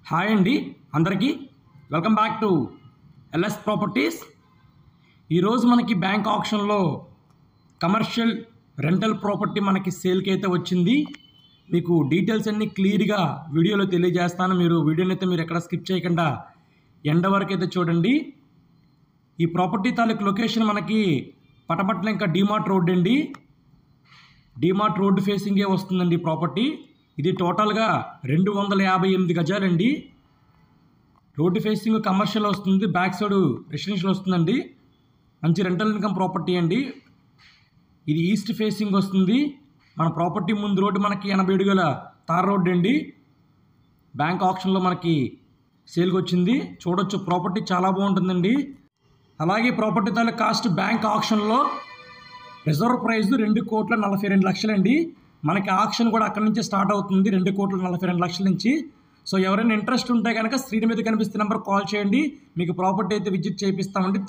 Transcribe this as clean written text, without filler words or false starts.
Hi అండి అందరికీ welcome back to LS properties. ఈరోజు మనకి బ్యాంక్ ఆప్షన్లో కమర్షియల్ రెంటల్ ప్రాపర్టీ మనకి సేల్కి అయితే వచ్చింది. మీకు డీటెయిల్స్ అన్నీ క్లియర్గా వీడియోలో తెలియజేస్తాను. వీడియోని అయితే మీరు ఎక్కడ స్కిప్ చేయకుండా ఎండ్ వరకు అయితే చూడండి. ఈ ప్రాపర్టీ తాలూకు లొకేషన్ మనకి పటపట్ల ఇంకా డిమార్ట్ రోడ్ అండి. డిమార్ట్ రోడ్ ఫేసింగే వస్తుందండి ప్రాపర్టీ. ఇది టోటల్గా 258 గజాలండి. రోడ్డు ఫేసింగ్ కమర్షియల్ వస్తుంది, బ్యాక్ సైడ్ రెసిడెన్షియల్ వస్తుందండి. మంచి రెంటల్ ఇన్కమ్ ప్రాపర్టీ అండి. ఇది ఈస్ట్ ఫేసింగ్ వస్తుంది. మన ప్రాపర్టీ ముందు రోడ్డు మనకి 80 అడుగుల తార్ రోడ్డు అండి. బ్యాంక్ ఆప్షన్లో మనకి సేల్కి వచ్చింది. చూడొచ్చు, ప్రాపర్టీ చాలా బాగుంటుందండి. అలాగే ప్రాపర్టీ తాలూకు కాస్ట్ బ్యాంక్ ఆప్షన్లో రిజర్వ్ ప్రైస్ 2,42,00,000 అండి. మనకి ఆక్షన్ కూడా అక్కడి నుంచి స్టార్ట్ అవుతుంది 2,42,00,000 నుంచి. సో ఎవరైనా ఇంట్రెస్ట్ ఉంటే కనుక స్క్రీన్ మీద కనిపిస్తున్న నెంబర్ కాల్ చేయండి. మీకు ప్రాపర్టీ అయితే విజిట్ చేయిస్తామండి.